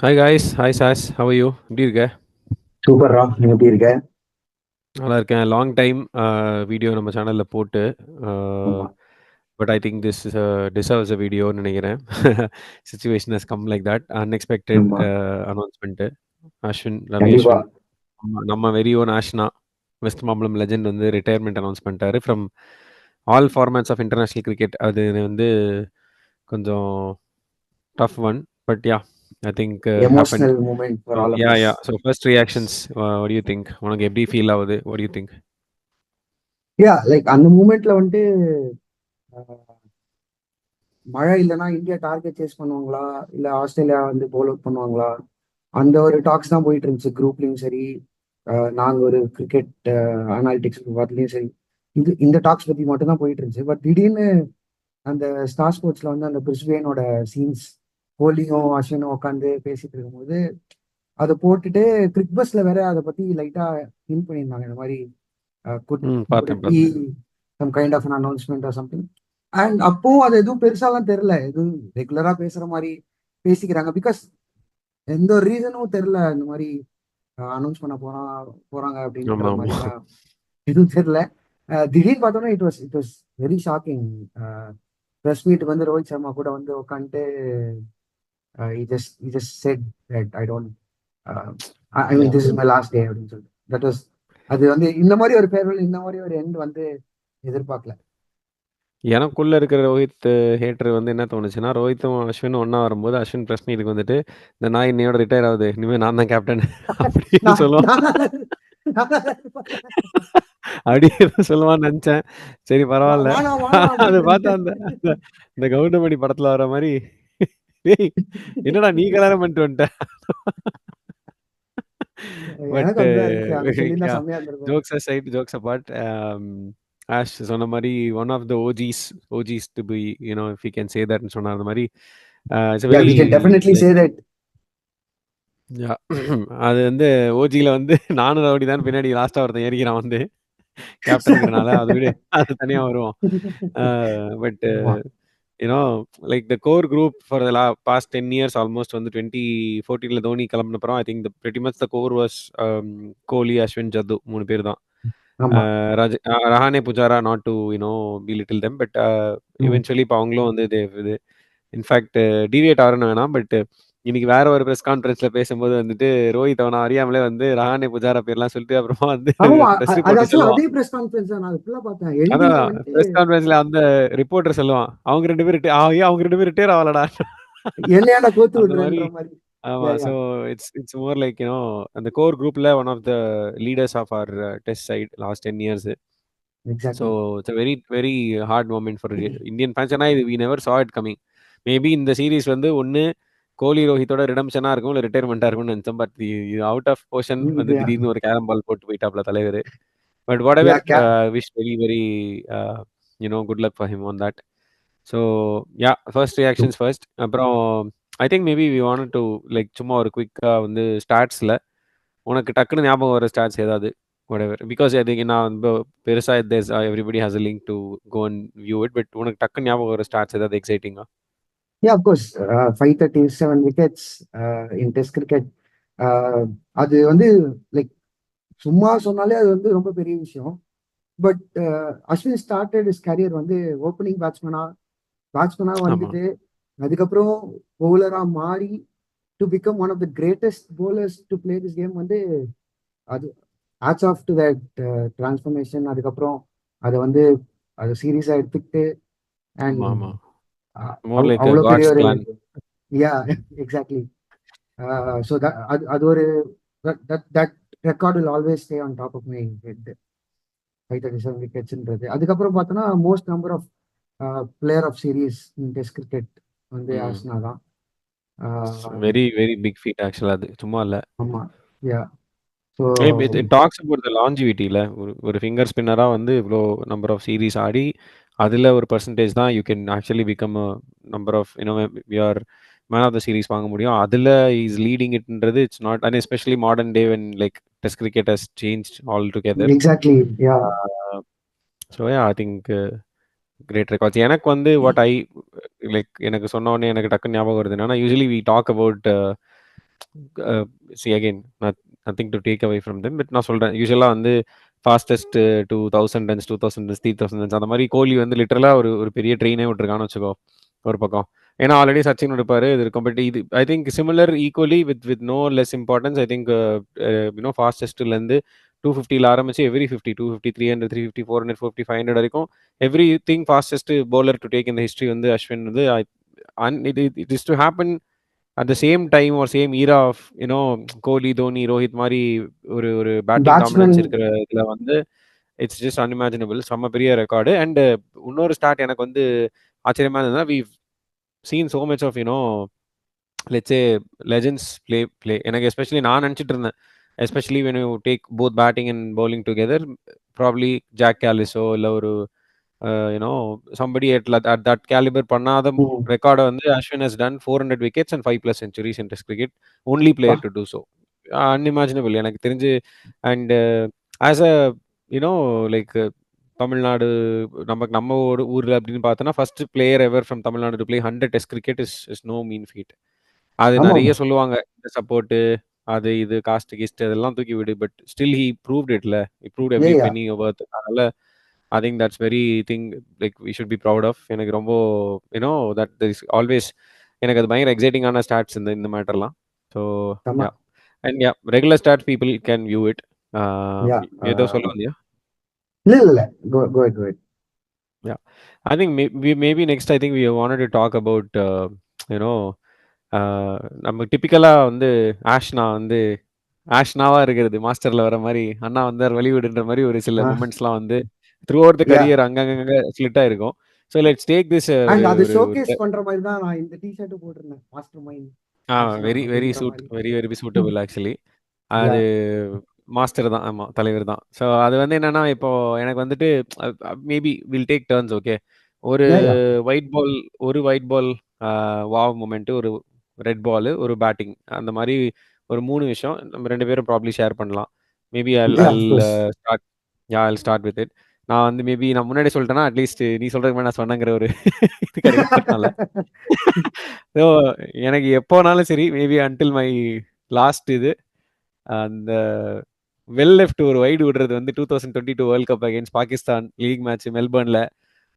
Hi guys. Hi sauce. How are you? எப்படி இருக்க? சூப்பர்ரா. நீ எப்படி இருக்க? நல்லா இருக்கேன். லாங் டைம் வீடியோ நம்ம சேனல்ல போட்டு. ஆமா, but I think this deserves a வீடியோன்னு நினைக்கிறேன். Situation has come like that. Unexpected ஆமா. அனௌன்ஸ்மெண்ட்டு. அஸ்வின், ரவி கண்டிப்பா. அஸ்வின். நம்ம very own Ashna, west Mambalam legend வந்து ரிட்டையர்மெண்ட் அனௌன்ஸ் பண்ணிட்டாரு from all formats of international cricket. அது வந்து கொஞ்சம் tough one. But yeah, I think happened. Emotional moment for So, all of yeah, us. yeah. So first reactions, what do you think? உனக்கு எப்படி feel ஆகுது? What do you think? Like அந்த மூமெண்ட்ல வந்துட்டு அஹ், மழை இல்லைன்னா இந்தியா டார்கெட் சேஸ் பண்ணுவாங்களா, இல்ல Australia வந்து போல் அவுட் பண்ணுவாங்களா, அந்த ஒரு டாக்ஸ் தான் போயிட்டு இருந்துச்சு குரூப்லயும் சரி. நாங்க ஒரு கிரிக்கெட் அனாலிட்டிக்ஸ் பார்த்துலயும் சரி. இந்த டாக்ஸ் பத்தி மட்டும் தான் போயிட்டு இருந்துச்சு. பட் திடீர்னு அந்த ஸ்டார் ஸ்போர்ட்ஸ்ல வந்து அந்த பிரிஸ்பேனோட சீன்ஸ், கோலியும் அஸ்வினும் உட்காந்து பேசிட்டு இருக்கும்போது அதை போட்டுட்டு கிரிக் பஸ்ல வேற அதை பத்தி லைட்டா ஹிண்ட் பண்ணியிருந்தாங்க. இந்த மாதிரி could ம். could it பார்த்தேன், be பார்த்தேன். some kind of an announcement or something. And அப்போ அது எதுவும் பெருசாலாம் தெரியல, எதுவும் ரெகுலரா பேசுற மாதிரி பேசிக்கிறாங்க. பிகாஸ் எந்த ஒரு ரீசனும் தெரியல இந்த மாதிரி அனௌன்ஸ் பண்ண போறாங்க அப்படின்ற ஆமா, ஆமா. மாதிரிலாம் எதுவும் தெரியல. திடீர்னு பார்த்தோன்னா it was very shocking. Press மீட்டுக்கு வந்து ரோஹித் சர்மா கூட வந்து உட்காந்துட்டு he just said that I don't I mean Yeah. This is my last day அப்படின்னு சொல்லிட்டு. தட் வாஸ் அது வந்து இந்த மாதிரி ஒரு ஃபேர்வெல், இந்த மாதிரி ஒரு எண்ட் வந்து எதிர்பார்க்கல. எனக்குள்ள இருக்கிற ரோஹித் ஹேட்டர் வந்து என்ன தோணுச்சுன்னா, ரோஹித்தும் அஸ்வினும் ஒண்ணா வரும்போது, அஸ்வின் பிரஸ் மீட்டுக்கு வந்துட்டு, "இந்த நாய் இன்னையோட ரிட்டயர் ஆகுது. இனிமே நான் தான் கேப்டன்" அப்படின்னு நான் சொல்லுவான். நான் நான் எதிர்பார்த்தேன். அப்படி ஏதோ சொல்லுவான்னு நெனச்சேன். சரி பரவால்ல. வானா வானா அத அப்படின்னு பார்த்தா அந்த அந்த இந்த கவுண்டமணி படத்துல வர மாரி, "டேய் என்னடா நீ கல்யாணம் பண்ணிட்டு வந்துட்ட?" பட் எனக்கு அப்படிதான் இருந்துச்சு. அங்க சொல்லியிருந்தா யா, செம்மையா இருந்திருக்கும். Jokes aside, jokes apart. Ash சொன்ன மாரி one of the OGs to be if you can say தட்ன்னு சொன்னார். அந்த மாரி it's very we can definitely say like that. Yeah. அது வந்து ஓஜில வந்து நானும் ரவுடி தான் பின்னாடி லாஸ்ட்டா ஒருத்தன் ஏறிக்கிறான் வந்து கேப்டனுங்கிறனால. அது விடு, அது தனியா வருவோம். பட் ஆமா, you know like the core group for the past 10 years almost வந்து 2014ல தோனி கிளம்பினப்புறம் I think pretty much the core was Kohli, Ashwin, Jaddu 3 பேர் தான். ஆமா. Rahane, Pujara not to belittle them. But hmm. Eventually இப்போ அவங்களும் வந்து இது இன்ஃபேக்ட் டீவியேட் ஆகணும்னு வேணாம். பட் இன்னைக்கு வேற ஒரு பிரஸ் கான்ஃபரன்ஸ்ல பேசும்போது வந்துட்டு ரோஹித் அவனை அறியாமலே வந்து ரஹானே, புஜாரா பேர்லாம் சொல்லிட்டு அப்புறமா வந்து ஆமா, பிரஸ் அது ரிப்போர்ட்டர் ஆக்சுவலா சொல்லுவான். அதே பிரஸ் கான்ஃபரன்ஸ் தான். நான் அது ஃபுல்லா பார்த்தேன். அதான் எண்டிங்ல வந்துட்டு பிரஸ் கான்ஃபரன்ஸ்ல அந்த ரிப்போர்ட்டர் சொல்லுவான், அவங்க 2 பேரும் ஏன் அவங்க 2 பேரும் ரிட்டயர் ஆகலடா. என்னையாண்டா கோத்து அந்த மாரி. விடுறேன்ற மாதிரி. ஆமா. யா so ya it's more like அந்த கோர் குரூப்ல one of the leaders of our test side last 10 years. So exactly. It's a very very hard moment for Indian fans. ஏன்னா இது we never saw it coming. Maybe இந்த series வந்து ஒண்ணு கோலி, ரோஹித்தோட ரிடம்ஷனா இருக்கும், இல்ல ரிட்டயர்மெண்ட்டா இருக்கும்னு நெனச்சோம். பட் இது அவுட் ஆஃப் போர்ஷன் வந்து இது திடீர்னு ஒரு கேரம் பால் போட்டு போயிட்டாப்ல தலைவரு. பட் வாட் யா எவர், கே wish very very good luck for him on that. So yeah, first reactions first. அப்புறம் I think maybe we wanted to like சும்மா ஒரு குயிக்கா வந்து ஸ்டாட்ஸ்ல உனக்கு டக்குன்னு ஞாபகம் வர ஸ்டாட்ஸ் ஏதாவது whatever. பிகாஸ் I think நான் வந்து பெருசா there's everybody has a link to go and view it. But உனக்கு டக்குன்னு ஞாபகம் வர ஸ்டாட்ஸ் ஏதாவது எக்ஸைட்டிங்கா? Of course 537 wickets in test cricket. அது வந்து லைக் சும்மா சொன்னாலே அது வந்து ரொம்ப பெரிய விஷயம். But Ashwin started is career வந்து ஓப்பனிங் பேட்ஸ்மேனா ஆமா. வந்துட்டு அதுக்கப்புறம் பவுலரா மாறி to become one of the greatest bowlers to play this game வந்து அது hats off to that transformation. அதுக்கப்புறம் அதை வந்து அது சீரியஸா எடுத்துக்கிட்டு அண்ட் ஆமா, ஆமா. மோர் லைக் அவ்வளோ பெரிய காட்ஸ் ஒரு பிளான். Yeah exactly. ஸோ அது ஒரு that record will always stay on top of my head. 537 விக்கெட்ஸ்ன்றது. அதுக்கப்புறம் பார்த்தோன்னா most number of player of series in test cricket வந்து ஆஷ்னா தான். வெரி வெரி பிக் ஃபீட் ஆக்சுவலா. அது சும்மா இல்ல. ஆமா, யா. So it talks about the லாஞ்சிவிட்டில. ஒரு ஒரு ஃபிங்கர் ஸ்பின்னரா வந்து இவ்வளோ நம்பர் ஆஃப் சீரிஸ் ஆடி, அதுல ஒரு பெர்சன்டேஜ் தான் you can actually become a number of your man of the series வாங்க முடியும். அதுல இஸ் லீடிங் இட்ன்றது it's not and especially modern day when like test cricket has changed altogether. Exactly, yeah. So yeah, I think great records. எனக்கு வந்து what I like எனக்கு சொன்ன உடனே எனக்கு டக்குன்னு ஞாபகம் வருது என்னன்னா, usually we talk about see again nothing to take away from them. But நான் சொல்றேன், யூசுவலா வந்து ஃபாஸ்டஸ்ட் 2000 ரன்ஸ், 2000 ரன்ஸ், 3000 ரன்ஸ் அந்த மாரி கோலி வந்து லிட்டரலா ஒரு பெரிய ட்ரெயினே விட்டுருக்கான்னு வச்சுக்கோ, ஒரு பக்கம். ஏன்னா ஆல்ரெடி சச்சின் இருப்பாரு. இது கம்பேட் இது I think similar equally with no less importance. I think ஃபாஸ்டஸ்ட்லேருந்து 250ல ஆரம்பிச்சு எவ்ரி 50, 250, 300, 350, 400, 450, 500 வரைக்கும் everything fastest bowler to take இந்த ஹிஸ்ட்ரி வந்து அஸ்வின் வந்து it is to happen at the same time or same era of Kohli, Dhoni, Rohit மாரி ஒரு பேட்டிங் பேட்ஸ்மேன். டாமினன்ஸ் இருக்கிற இதுல வந்து இட்ஸ் ஜஸ்ட் அன்இமேஜினபிள். செம்ம பெரிய ரெக்கார்டு. அண்ட் இன்னொரு ஸ்டார்ட் எனக்கு வந்து ஆச்சரியமா இருந்ததுன்னா, we seen so much of let's say legends play. எனக்கு எஸ்பெஷலி நான் நினச்சிட்டு இருந்தேன், especially when you take both batting and bowling together, probably Jacques கேலிஸோ இல்லை ஒரு somebody at that caliber பண்ணாத ரெக்கார்டை வந்து Ashwin has done 400 wickets and 5+ centuries in test cricket. only player to do so. Unimaginable எனக்கு தெரிஞ்சு. And as a you know like Tamil Nadu, நம்ம ஒரு ஊரில் அப்படின்னு பார்த்தோன்னா first player ever from Tamil Nadu to play 100 test cricket is no mean feat. அது ஆமா நிறைய ஆமா சொல்லுவாங்க, இந்த சப்போர்ட்டு அது இது காஸ்ட் கிஸ்ட் அதெல்லாம் தூக்கி விடு, பட் ஸ்டில் ஹி ப்ரூவ்ட் இட்ல, he proved a every penny worth. அதனால I think that's very thing like we should be proud of. எனக்கு ரொம்ப தட் இஸ் ஆல்வேஸ் எனக்கு அது பயங்கர எக்ஸைட்டிங்கான ஸ்டாட்ஸ் இந்த மேட்டர்லாம். ஸோ ஆமா. Yeah. And yeah, regular stat people can view it. Yeah ஏதோ சொல்ல வந்தியா? இல்ல இல்ல இல்ல, go ahead. Yeah, I think maybe next I think we wanted to talk about you know நம்ம டிப்பிக்கலா வந்து ஆஷ்னா வந்து ஆஷ்னாவா இருக்கிறது மாஸ்டர்ல வர மாதிரி, அண்ணா வந்தார் வழிவிடுன்ற மாதிரி ஒரு சில மூமெண்ட்ஸ்லாம் வந்து through out the yeah career அங்கங்க ஸ்லிட் ஆயிருக்கும். ஸோ லெட்ஸ் டேக் திஸ் ஒரு அண்ட் அது ஒரு ஷோகேஸ் பண்ற மாதிரி தான் நான் இந்த டிஷர்ட் போட்டிருந்தேன், மாஸ்டர் மைண்ட் ஆஷ்னா வெரி வெரி அப்படின்ற சூட், மாதிரி. Very very suitable actually. Yeah அது மாஸ்டர் தான், ஆமா தலைவர் தான். ஸோ அது வந்து என்னன்னா, இப்போ எனக்கு வந்துட்டு maybe will take turns. Okay, ஒரு யா யா ஒயிட் பால், ஒரு ஒயிட் பால் வாவ் மூமெண்ட், ஒரு ரெட் பால், ஒரு பேட்டிங், அந்த மாதிரி ஒரு 3 விஷயம் நம்ம 2 பேரும் ப்ராப்ளி ஷேர் பண்ணலாம். Maybe Jal yeah Jal of course. Start. Yeah Jal start with it. நான் வந்து மேபி நான் முன்னாடி சொல்லிட்டேன்னா அட்லீஸ்ட் நீ சொல்றதுக்கு முன்னாடி நான் சொன்னேங்கிற ஒரு இது கிடைக்கிறதுனால. ஸோ எனக்கு எப்போனாலும் சரி, மேபி அன்டில் மை லாஸ்ட் இது அந்த வெல் லெஃப்ட் ஒரு வைடு விடுறது வந்து 2022 world cup against Pakistan league match மெல்பர்ன்ல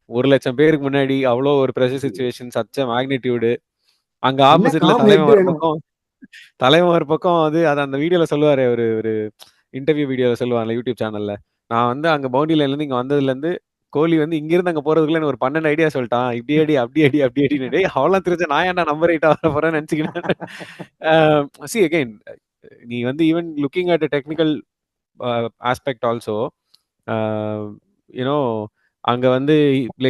1,00,000 பேருக்கு முன்னாடி அவ்வளோ ஒரு ப்ரெஷர் சுச்சுவேஷன், சச்ச மேக்னிடியூடு. அங்க என்ன ஆப்போசிட்ல காம் ஹெட் தலைவன் ஒரு வேணும். பக்கம், தலைவன் ஒரு பக்கம். அது அந்த வீடியோல சொல்லுவாரு, ஒரு ஒரு இன்டர்வியூ வீடியோல சொல்லுவாங்க யூடியூப் சேனல்ல. நான் வந்து அங்க பவுண்டரி லைன்ல இருந்து இங்க வந்ததுல இருந்து கோலி வந்து இங்க இருந்து அங்க போறதுக்குள்ள எனக்கு ஒரு 12 ஐடியா சொல்லிட்டான். இப்படி அடி, அப்படி அடி, அப்படி அடின்னு. டேய் அவெல்லாம் தெரிஞ்ச நான் ஏன்டா நம்பர் 8 வர போறேன்னு நினைச்சுக்கிட்டேன். சி அகைன், நீ வந்து even looking at technical aspect also, you know அங்க வந்து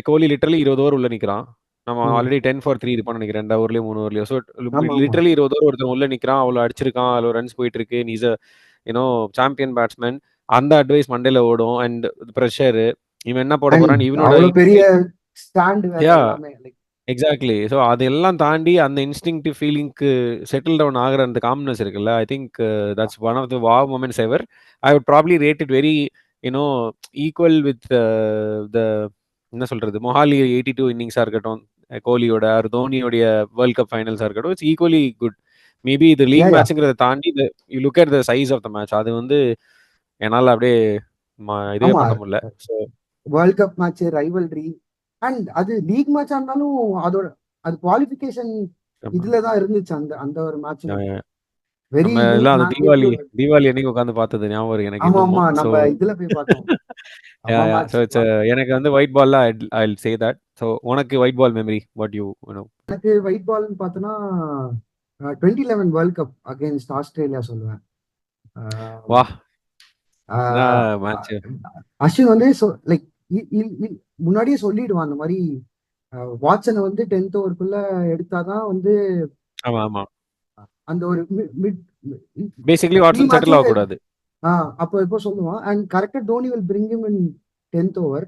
கோலி லிட்டரலி 20 ஓவர் உள்ள நிக்கிறான். நம்ம ஆல்ரெடி 10 ஃபார் 3 இருப்பான்னு நினைக்கிறேன், 2 ஓவர்லயோ 3 ஓவர்லயோ. ஸோ ஆமா ஆமா. லிட்டரலி 20 ஓவர் ஒருத்தன் உள்ள நிக்கிறான், அவ்வளோ அடிச்சிருக்கான், அவ்வளோ ரன்ஸ் போயிட்டு இருக்கு. நீஸ் சாம்பியன் பேட்ஸ்மேன். அந்த அட்வைஸ் மண்டேல ஓடும். அண்ட் ப்ரெஷரு, இவன் என்ன போட அண்ட் போறான்னு இவனோட அவ்வளவு பெரிய ஸ்டாண்ட் வேற யா எல்லாமே லைக். எக்ஸாக்ட்லி. ஸோ அதெல்லாம் தாண்டி அந்த இன்ஸ்டிங்க்டிவ் ஃபீலிங்க்கு செட்டில் டவுன் ஆகிற அந்த காம்னஸ் இருக்குல்ல, I think that's one of the wow moments ever. I would probably rate it very you know equal with the என்ன சொல்றது, மொஹாலி 82 இன்னிங்ஸாக இருக்கட்டும், கோலியோட ஆர் தோனியோடைய வேர்ல்ட் கப் ஃபைனல்ஸாக இருக்கட்டும், இட்ஸ் ஈக்குவலி குட். மேபி இது யா லீக் யா மேட்ச்ங்கிறத தாண்டி you look at the size of the match. அது வந்து என்னால் அப்படியே இதுவே ஆமா. பண்ண முடியல. So world cup match, rivalry, and அது லீக் மேட்சா இருந்தாலும் அதோட அது குவாலிஃபிகேஷன் இதுல தான் இருந்துச்சு அந்த அந்த ஒரு மேட்சும். வெரி நம்ம எல்லாம் ஹியூஜ் அந்த தீபாவளி மேக்னிடியூட். தீபாவளி அன்னைக்கு உட்காந்து பார்த்தது ஞாபகம் இருக்கு எனக்கு ஆமா ஆமா, இன்னமும். ஸோ நம்ம இதுல போய் பார்த்தோம். யா அம்மா யா ஸோ மேட்ச். இட்ஸ் எனக்கு வந்து ஒயிட் பால்ல I will say that. So உனக்கு white ball memory what you. எனக்கு ஒயிட் பால்னு பார்த்தோன்னா 2011 வேர்ல்ட் கப் அகைன்ஸ்ட் ஆஸ்திரேலியா சொல்லுவேன். வா, ஆஹ் என்ன ஆஹ் மேட்ச். அஸ்வின் வந்து லைக் முன்னாடியே சொல்லிடுவான் அந்த மாதிரி வாட்சனை வந்து 10th ஓவருக்குள்ள எடுத்தாதான் வந்து ஆமா ஆமா, அந்த ஒரு mid basically free Watson settle மேட்சே. ஆகக்கூடாது. அப்போ எப்போ சொல்லுவான். அண்ட் கரெக்டா Dhoni will bring him in 10th over.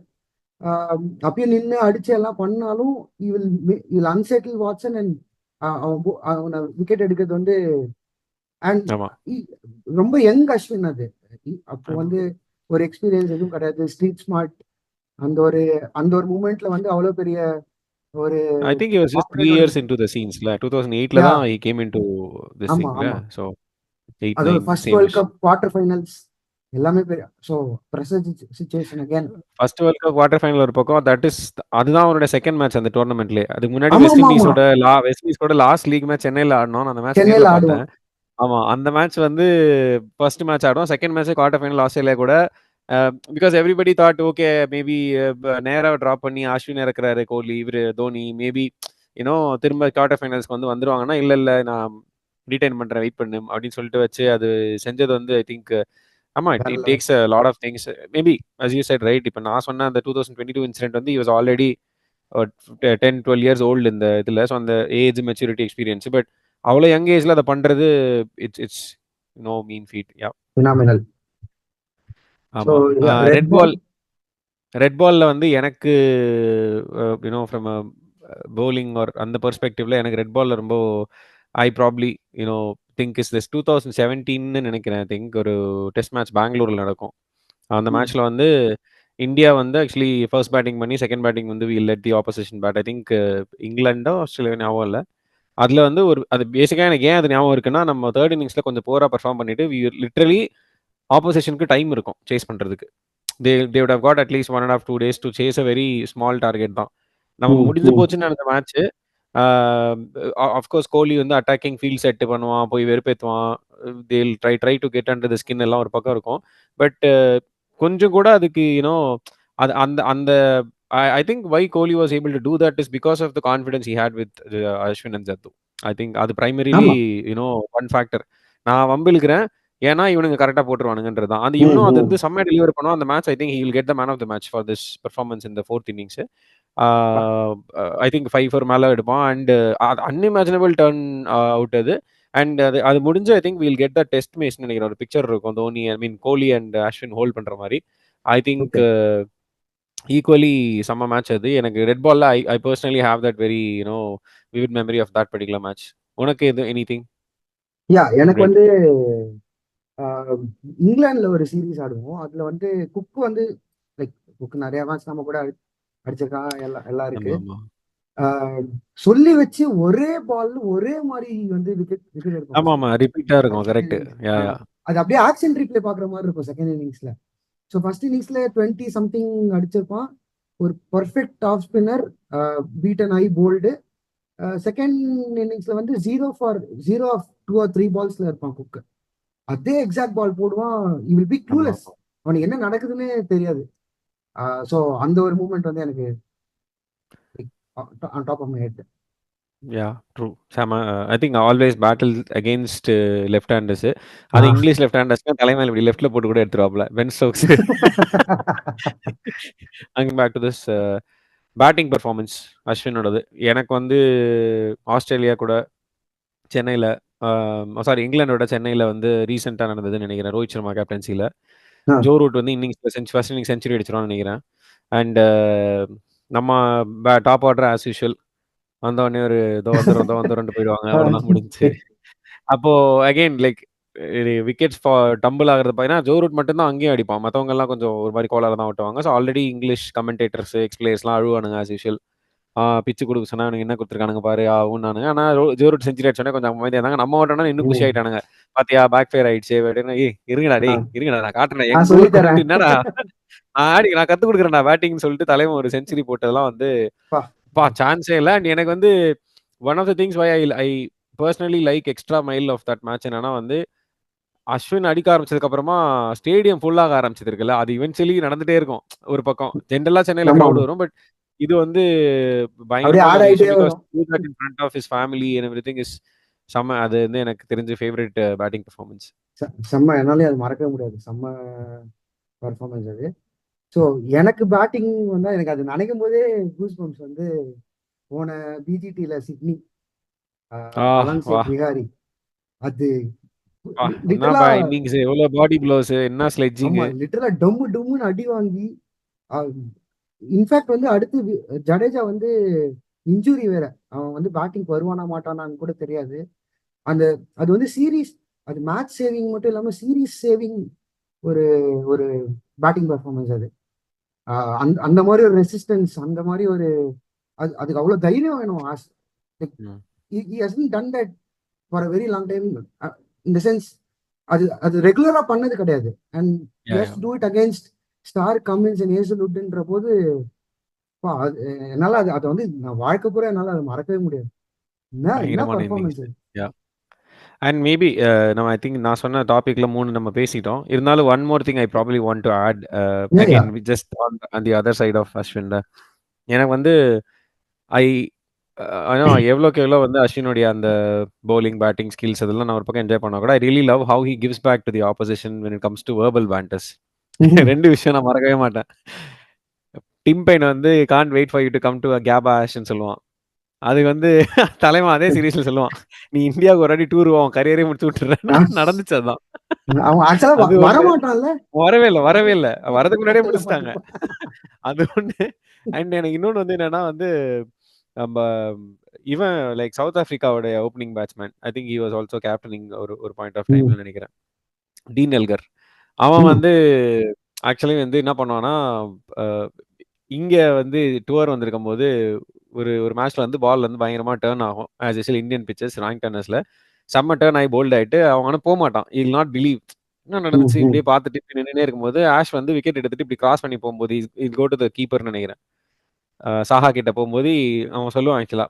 அப்பயும் நின்று அடிச்சு எல்லாம் பண்ணாலும் இவில் அன்செட்டில் வாட்சன். அண்ட் அவனை விக்கெட் எடுக்கிறது வந்து. அண்ட் ஆமா ரொம்ப யங் அஸ்வின் அது. அப்போ ஆமா. வந்து ஒரு எக்ஸ்பீரியன்ஸ் எதுவும் கிடையாது, ஸ்ட்ரீட் ஸ்மார்ட். அந்த ஒரு அந்த ஒரு மூமெண்ட்ல வந்து அவ்வளவு பெரிய ஒரு I think he was just 3 கான்ஃபிடென்ட்டோட years into the scenes ல. 2008ல யா தான் he came into this ஆமா, thing ல. ஆமா. So 8, அதோட 9 first world semis. Cup quarter finals எல்லாமே பெரிய. So pressure situation again. First world cup quarter final ஒரு பக்கம். அதுதான் அவரோட செகண்ட் மேட்ச் அந்த டோர்னமெண்ட்லயே. அதுக்கு முன்னாடி ஆமா, ஆமா, ஆமா. வெஸ்ட் இண்டீஸோட லாஸ்ட் லீக் மேட்ச் சென்னையில ஆடணும். நான் அந்த மேட்ச் நேர்ல சென்னையில பார்த்தேன். ஆடுவோம். ஆமா. அந்த மேட்ச் வந்து ஃபர்ஸ்ட் மேட்ச் ஆடுவோம். Second match quarter final Australia கூட. Because everybody thought okay maybe நேரா டிராப் பண்ணி அஸ்வின் இறக்குறாரு, கோலி, தோனி மேபி திரும்ப குவார்ட்டர் ஃபைனல்ஸ்க்கு வந்துருவாங்கன்னா, இல்ல நான் ரீடைன் பண்றேன், வெயிட் பண்ணு அப்படின்னு சொல்லிட்டு வச்சு அது செஞ்சது வந்து ஐ திங்க் ஆமா வேற it level. Takes a lot of things. Maybe as you said right. இப்போ நான் சொன்ன அந்த 2022 இன்சிடென்ட் வந்து he was already 10-12 years old இந்த இதில். ஸோ அந்த ஏஜ் மெச்சூரிட்டி எக்ஸ்பீரியன்ஸ். பட் அவ்வளோ யங் ஏஜ்ல அதை பண்றது it's no mean feat. Yeah. Phenomenal. So ஆமா. Red red ball. Ball red பால்ல வந்து எனக்கு ஃப்ரம் பவுலிங் ஆர் அந்த பெர்ஸ்பெக்டிவ்ல எனக்கு ரெட் பால்ல ரொம்ப I probably you know think is this 2017ன்னு நினைக்கிறேன். ஐ திங்க் ஒரு டெஸ்ட் மேட்ச் பெங்களூர்ல நடக்கும். அந்த மேட்ச்ல வந்து இந்தியா வந்து ஆக்சுவலி ஃபர்ஸ்ட் பேட்டிங் பண்ணி செகண்ட் பேட்டிங் வந்து we let the opposition bat. I think இங்கிலாண்டோ ஆஸ்திரேலியா ஞாபகம் இல்லை. அதுல வந்து அது பேசிக்காக எனக்கு ஏன் அது ஞாபகம் இருக்குன்னா, நம்ம தேர்ட் இன்னிங்ஸ்ல கொஞ்சம் போரா பெர்ஃபார்ம் பண்ணிட்டு லிட்டரலி ஆப்போசிஷனுக்கு டைம் இருக்கும் சேஸ் பண்றதுக்கு. தே வுட் ஹவ் காட் அட்லீஸ்ட் 1.5-2 days to chase a very small target தான். நம்ம முடிஞ்சு போச்சுன்னு நினைச்ச மேட்ச். அஃப்கோர்ஸ் கோலி வந்து அட்டாக்கிங் ஃபீல்ட் செட் பண்ணுவான், போய் வெறுப்பேற்றுவான். They'll try to get under the skin எல்லாம் ஒரு பக்கம் இருக்கும். பட் கொஞ்சம் கூட அதுக்கு அது அந்த அந்த I think why Kohli was able to do that is because of the confidence he had with Ashwin and Jaddu. I think அது பிரைமரிலி ஆமா. One factor. நான் வம்பிழுக்கிறேன் ஏன்னா இவனுங்க கரெக்டாக போட்டுருவானுங்கன்றது தான். இவனும் அது வந்து செம்மையா டெலிவர் பண்ணுவான். அந்த match I think he will get the man of the match for this performance in the fourth innings. I think 5 மேலே எடுப்பான். அண்ட் அன்இமேஜினபிள் டர்ன் அவுட் அது. அண்ட் அது முடிஞ்சு I think will get the test match நினைக்கிற ஒரு picture இருக்கும். Dhoni I mean Kohli and Ashwin hold பண்ற மாதிரி. I think okay. ஈக்குவலி செம்ம மேட்ச் அது. எனக்கு ரெட் பால்ல I personally have that very vivid memory of that particular match. உனக்கு எது எனிதிங் யா எனக்கு ரெட்? வந்து இங்கிலாந்துல ஒரு சீரீஸ் ஆடுவோம். அதுல வந்து குக் வந்து லைக் குக் நிறைய மேட்ச் நம்ம கூட அடிச்சிருக்கான். எல்லாம் எல்லாம் இருக்கு. ஆமா ஆமா சொல்லி வச்சு ஒரே பால் ஒரே மாதிரி வந்து விக்கெட் விக்கெட் எடுப்பான். ஆமா ஆமா ரிப்பீட்டா இருக்கும். கரெக்ட். Yeah yeah. அது அப்படியே ஆக்ஷன் ரீப்ளே பாக்குற மாதிரி இருக்கும் செகண்ட் இன்னிங்ஸ்ல. ஸோ ஃபர்ஸ்ட் இன்னிங்ஸ்ல 20 சம்திங் அடிச்சிருப்பான். ஒரு perfect off spinner, beaten I bowled. Second இன்னிங்ஸ்ல வந்து 0 ஆஃப் 2 or 3 பால்ஸ்ல இருப்பான் குக். அதே எக்ஸாக்ட் பால் போடுவான். யூ வில் பி ஆமா க்ளூலெஸ். ஆமா. அவனுக்கு என்ன நடக்குதுன்னே தெரியாது. ஸோ அந்த ஒரு மூமெண்ட் வந்து எனக்கு on top of my head. Yeah true. செம. I think always battle against left handers. அது இங்கிலீஷ் லெஃப்ட் ஹேண்டர்ஸ்னா தலைமையில் இப்படி லெஃப்ட்ல போட்டு கூட எடுத்துருவாப்ல பென் ஸ்டோக்ஸ். அங்கே back to this batting performance அஸ்வினோடது. எனக்கு வந்து ஆஸ்திரேலியா கூட சென்னையில் சாரி இங்கிலாண்டோட சென்னையில் வந்து ரீசெண்டாக நடந்ததுன்னு நினைக்கிறேன். ரோஹித் சர்மா கேப்டன்சியில் ஜோ ரூட் வந்து இன்னிங்ஸில் ஃபர்ஸ்ட் இன்னிங் செஞ்சுரி அடிச்சிருவான்னு நினைக்கிறேன். அண்ட் நம்ம டாப் ஆர்டர் ஆஸ் யூஷுவல் வந்தவொடனே ஒரு இதோ வந்துடும் போயிடுவாங்க. அவ்வளோதான் முடிஞ்சு. அப்போ அகைன் லைக் விக்கெட்ஸ் டம்பிள் ஆகிறது பார்த்தீங்கன்னா ஜோ ரூட் மட்டும்தான் அங்கேயும் அடிப்பான். மற்றவங்க எல்லாம் கொஞ்சம் ஒரு மாதிரி கோலால தான் ஓட்டுவாங்க. ஸோ ஆல்ரெடி இங்கிலீஷ் கமெண்டேட்டர்ஸ் எக்ஸ்பிளேயர்ஸ்லாம் அழுவானுங்க ஆஸ் யூஷுவல். பிச்சு கொடுக்க சொன்னா அவனுக்கு என்ன கொடுத்துருக்கானுங்க பாரு ஆகும்னானுங்க. ஆனால் ஜோ ரூட் செஞ்சுரி அடிச்சோடனே கொஞ்சம் அமைதியாக இருந்தாங்க. நம்ம ஓட்டோம்னா இன்னும் குஷி ஆயிட்டானுங்க. பாத்தியா பேக் ஃபயர் ஆயிடுச்சு அப்படின்னு. இருங்கடா நான் காட்டுறேன் நான் எங்க சொல்லி ஊருக்கு தரேன். வந்துட்டு என்னடா நான் கத்து கொடுக்குறேன்டா பேட்டிங்னு சொல்லிட்டு தலைவன் ஒரு செஞ்சுரி போட்டதெல்லாம் வந்து சான்ஸே இல்லை. அண்ட் எனக்கு வந்து one of the things why I personally like extra mile of that match என்னன்னா வந்து அஸ்வின் அடிக்க ஆரம்பிச்சதுக்கு அப்புறமா ஸ்டேடியம் ஃபுல்லாக ஆரம்பிச்சது இருக்குல்ல. அது இவென்ச்சுவலி நடந்துட்டே இருக்கும். ஒரு பக்கம் ஜென்ரலா சென்னையில ஆமா, கிரௌட் ஆமா. வரும். பட் இது வந்து அப்படியே பயங்கரமான ஆட் ஒரு ஆயிட்டே விஷயம். பிகாஸ் வரும். Do that in front of his family and everything is செம்ம. அது வந்து எனக்கு தெரிஞ்ச ஃபேவரட் பேட்டிங் பெர்ஃபார்மன்ஸ். செம்ம. என்னாலே அது மறக்கவே முடியாது. செம்ம பர்ஃபார்மன்ஸ் அது. ஸோ எனக்கு பேட்டிங் வந்தா எனக்கு அது நினைக்கும் போதே கூஸ் பம்ப்ஸ் வந்து போன பிஜிடில சிட்னி மலன் வா சேட் விகாரி. அது வா என்ன லிட்டரலா இன்னிங்ஸ் எவ்வளவு பாடி ப்ளோஸ் என்ன ஆமா ஸ்லெட்ஜிங்கு. லிட்டரலா டம்மு டம்முன்னு அடி வாங்கி இன்ஃபேக்ட் வந்து அடுத்து ஜடேஜா வந்து இன்ஜுரி வேற. அவன் வந்து பேட்டிங் வருவானா மாட்டானான்னு கூட தெரியாது. அந்த அது வந்து சீரீஸ், அது மேட்ச் சேவிங் மட்டும் இல்லாம சீரீஸ் சேவிங் ஒரு ஒரு பேட்டிங் பர்ஃபார்மன்ஸ் அது. அந்த அந்த மாதிரி ஒரு ரெசிஸ்டன்ஸ், அந்த மாதிரி ஒரு அதுக்கு அவ்வளவு தைரியம் வேணும். லைக் ம். he hasn't done that for a very long time. In the sense, அது ரெகுலரா பண்ணது கிடையாது. And he yeah, has yeah. to do it against Starc Cummins and ஹேசல்வுட்ன்ற போது என்னால அதை வந்து நான் வாழ்க்கை பூரா என்னால அதை மறக்கவே முடியாது. என்ன பயங்கரமான innings. Performance. Yeah. And maybe நம்ம ஐ திங்க் நான் சொன்ன டாபிக்ல 3 நம்ம பேசிட்டோம். இருந்தாலும் one more thing I probably want to add yeah again just on the other side of அஸ்வின்ல. எனக்கு வந்து ஐ எவ்வளோக்கு எவ்வளோ வந்து அஸ்வினுடைய அந்த பவுலிங், பேட்டிங் ஸ்கில்ஸ் அதெல்லாம் நான் ஒரு பக்கம் என்ஜாய் பண்ணா கூட, I really love how he gives back to the opposition when it comes to verbal banters. 2 விஷயம் நான் மறக்கவே மாட்டேன். டிம் பெயின் வந்து can't wait for you to come to Gabba ஆஷ்ன்னு சொல்லுவான். அது வந்து தலைவன் அதே சீரிஸ்ல சொல்லுவான், நீ இந்தியாவுக்கு ஒரு வாட்டி டூர் வா, உன் கரியரே முடிச்சு விட்டுறேன்னு. நடந்துச்சு அதுதான். அவன் ஆக்சுவலா அது ஒண்ணு. வரமாட்டான்ல. வரவே இல்ல. வரதுக்கு முன்னாடியே முடிச்சுட்டாங்க. அது ஒண்ணு. அண்ட் எனக்கு இன்னொன்னு வந்து என்னன்னா வந்து, நம்ம இவன் லைக் சவுத் ஆப்பிரிக்காவுடைய opening batsman. I think he was also captaining ஒரு பாயிண்ட் ஆஃப் டைம்ல நினைக்கிறேன். Dean Elgar. அவன் வந்து ஆக்சுவலி வந்து என்ன பண்ணுவான்னா, இங்க வந்து டூர் வந்திருக்கும்போது ஒரு மேட்ச்ல வந்து பால் வந்து பயங்கரமா டர்ன் ஆகும். As usual Indian pitches rank டர்னர்ஸ்ல செம்ம டர்ன் ஆகி போல்ட் ஆயிட்டு அவன் ஆனா போக மாட்டான். இல் நாட் பிலீவ் என்ன நடந்துச்சு. இப்படியே பார்த்துட்டு இப்படி நின்னுனே இருக்கும்போது ஆஷ் வந்து விக்கெட் எடுத்துட்டு இப்படி கிராஸ் பண்ணி போகும்போது இல் கோ டு த கீப்பர்னு நினைக்கிறேன். சாஹா கிட்ட போகும்போது அவன் சொல்லுவான் ஆக்சுவலா,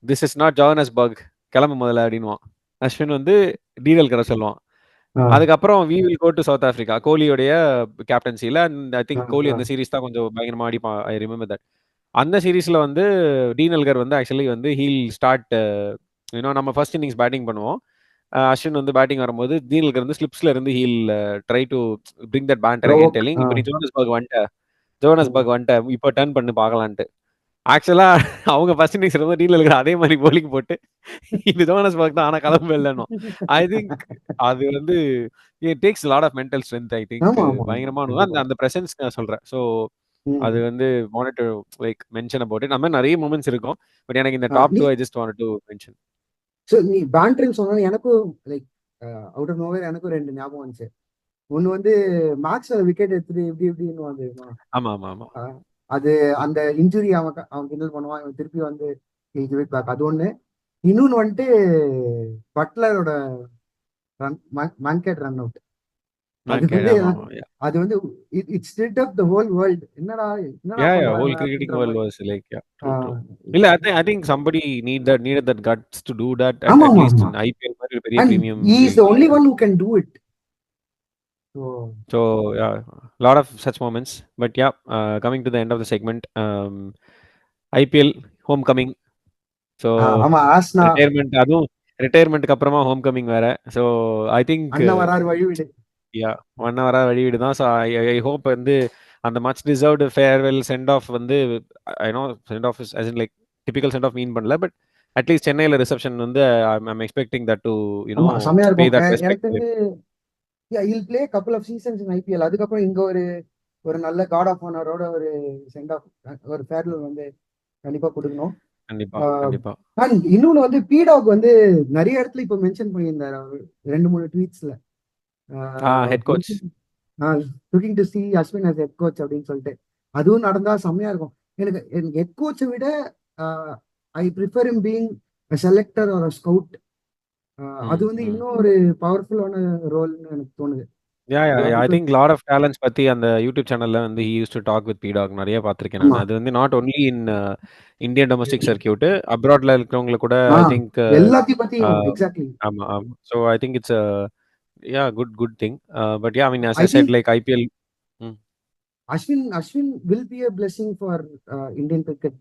திஸ் இஸ் நாட் ஜோஹனஸ்பர்க், கிளம்பு முதல்ல அப்படின்வான். அஸ்வின் வந்து டீடெயில் சொல்லுவான். அதுக்கப்புறம் we will go to South Africa கோலியோடைய கேப்டன்சில. ஐ திங்க் கோலி அந்த சீரிஸ் தான் கொஞ்சம் பயங்கரமா அடிப்பான். I remember that. அந்த சீரிஸ்ல வந்து டீன் எல்கர் வந்து ஆக்சுவலி வந்து ஹீல் ஸ்டார்ட் நம்ம ஃபர்ஸ்ட் இன்னிங்ஸ் பேட்டிங் பண்ணுவோம். அஸ்வின் வந்து பேட்டிங் வரும்போது டீன் எல்கர் வந்து ஸ்லிப்ஸ்ல இருந்து he'll try to bring that banter again telling, இப்போ நீ ஜோஹனஸ்பர்க் வந்துட்ட இப்போ டர்ன் பண்ணி பார்க்கலான்ட்டு. ஆக்சுவலா அவங்க ஃபர்ஸ்ட் இன்னிங்ஸ் ரொம்ப டீல் எல்கர் அதே மாதிரி போலிங் போட்டு இது ஜோஹனஸ்பர்க் தான் ஆனா கிளம்ப இல்லைன்னு. ஐ திங்க் அது வந்து it takes lot of mental strength. I think பயங்கரமான அந்த அந்த பிரசன்ஸ் நான் சொல்றேன். ஸோ அது வந்து wanted to like mention about it. நம்ம நிறைய மொமெண்ட்ஸ் இருக்கும். பட் எனக்கு இந்த top 2 I just wanted to mention. So நீ பேண்டரிங் சொன்னா எனக்கும் லைக் அவுட் ஆஃப் நோவேர் எனக்கும் 2 ஞாபகம் வந்துச்சு. ஒன்னு வந்து மேக்ஸ் விக்கெட் எடுத்துட்டு இப்படின்னு வந்து ஆமா ஆமா ஆமா. அது அந்த இன்ஜுரி அவன் கிண்டல் பண்ணுவான், இவன் திருப்பி வந்து கிவ் பேக். அது ஒண்ணு. இன்னொன்னு வந்துட்டு பட்லரோட மங்கேட் ரன் அவுட். அது வந்து it strict up the whole world. என்னடா whole cricketing world was like true. இல்ல I think somebody needed that guts to do that at least in IPL மாதிரி ஒரு பெரிய premium. He is the only one who can do it. So yeah, lot of such moments. But yeah, coming to the end of the segment, IPL homecoming. So retirement, அதுவும் ரிட்டையர்மெண்ட்க்கு அப்புறமா homecoming வேற. So I think yeah one ஹவரா வழிவிடு தான். So I hope வந்து அந்த much deserved farewell send off வந்து I know send off as in like typical send off mean பண்ணல. பட் அட்லீஸ்ட் சென்னையில் ரிசப்ஷன் வந்து I'm expecting that to pay that respect. he'll play a couple of seasons in IPL. அதுக்கப்புறம் இங்க ஒரு நல்ல God of ஆனரோட ஒரு send of ஒரு farewell வந்து கண்டிப்பா கொடுக்கணும். கண்டிப்பா. அண்ட் இன்னொன்னு வந்து பீடாக் வந்து நிறைய இடத்துல இப்ப மென்ஷன் பண்ணியிருந்தாரு 2-3 ட்வீட்ஸ்ல. Head coach looking to see Ashwin as head coach அப்படின்னு சொல்லிட்டு. அதுவும் நடந்தா செம்மையா இருக்கும். எனக்கு ஹெட் கோச்சை விட I prefer him being a selector or a scout. அது வந்து இன்னும் ஒரு பவர்ஃபுல்லான ரோல்னு எனக்கு தோணுது. I think lot of talents பத்தி அந்த யூடியூப் சேனல்ல வந்து he use to talk with பீடாக் நிறைய பார்த்திருக்கேன் நான். அது வந்து not only in Indian domestic circuit, அப்ராட்ல இருக்கிறவங்கள கூட ஐ திங்க் எல்லாத்தையும் பத்தி எக்ஸாக்ட்லி. ஆமா ஆமா. So I think it's good thing. But yeah I mean as I said like IPL. Ashwin will be a blessing for Indian cricket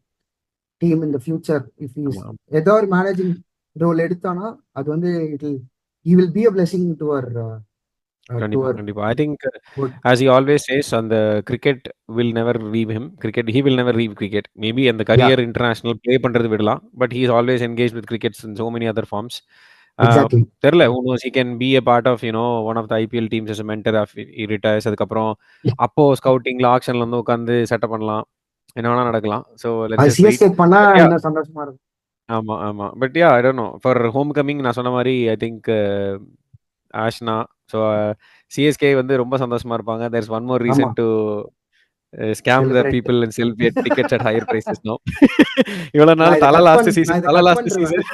team in the future if he is ஏதோ ஒரு managing role எடுத்தானா அது வந்து he will be a blessing to our கண்டிப்பா. I think as he always says, and the cricket will never leave him. He will never leave cricket. Maybe and the career international play பண்றது விடலாம், but he is always engaged with cricket in so many other forms. தெரியல, who knows, he can be a part of one of the IPL teams as a mentor of he retires. அதுக்கப்புறம் அப்போ ஸ்கவுட்டிங்ல ஆக்ஷன்ல வந்து உட்காந்து setup பண்ணலாம், என்ன வேணா நடக்கலாம். So சந்தோஷமா இருக்கும். ஆமா. But yeah I don't know for home coming நான் சொன்ன மாதிரி I think Ashna. So CSK வந்து ரொம்ப சந்தோஷமா இருப்பாங்க. There is one more reason to scam இல்ல the correct. people and sell their tickets at higher prices now. இவ்வளோ நான் நாள் இதை தல கட் லாஸ்ட் பண் நான் சீசன் இதை தல கட் லாஸ்ட் பண்ணிருவேன்.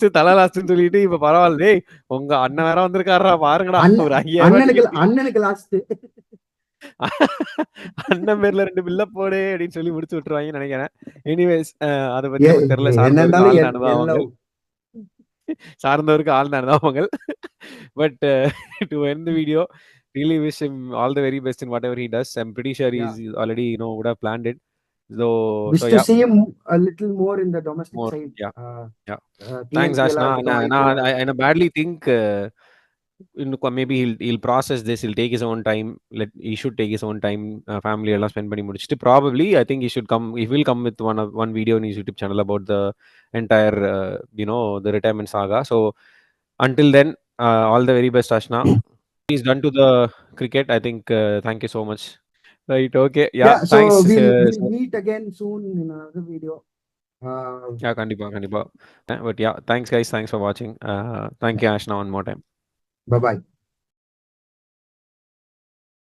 சீசன் தல லாஸ்ட்ன்னு சொல்லிட்டு இப்ப பரவாயில்ல. டேய் உங்க அண்ணன் வேற வந்திருக்காருடா பாருங்கடா ஒரு 5000 ரூபாய் அண்ணனுக்கு டிக்கெட் அண்ணனுக்கு லாஸ்ட். அண்ணன் பேர்ல 2 பில்ல போடு அப்படின்னு சொல்லி முடிச்சு விட்டுருவாங்கன்னு நினைக்கிறேன். எனிவேஸ் அத பத்தி நமக்கு தெரியல. என்ன சார்ந்தவருக்கு இருந்தாலும் ஆழ்ந்த அனுபவங்கள். எல்லோ. சார்ந்தவருக்கு ஆழ்ந்த அனுபவங்கள். But to end the video, really wish him all the very best in whatever he does. I'm pretty sure yeah he's already, would have planned it. So, so wish to yeah, see him a little more in the domestic more. side. Yeah, yeah. Thanks, TNPL Ashna. And இருக்கட்டும், நான் IPL I badly think maybe he'll process this. He'll take his own time. He should take his own time. Family எல்லாம் spend பண்ணி முடிச்சுட்டு probably I think he will come with one video in his YouTube channel about the entire the retirement saga. So until then, all the very best, Ashna. He's done to the cricket. I think. Thank you so much. Right. Okay. Yeah. Yeah so Thanks. we'll meet again soon in another video. Yeah. Kandipa. Kandipa. But yeah. Thanks, guys. Thanks for watching. Thank you, Ashna, one more time. Bye bye.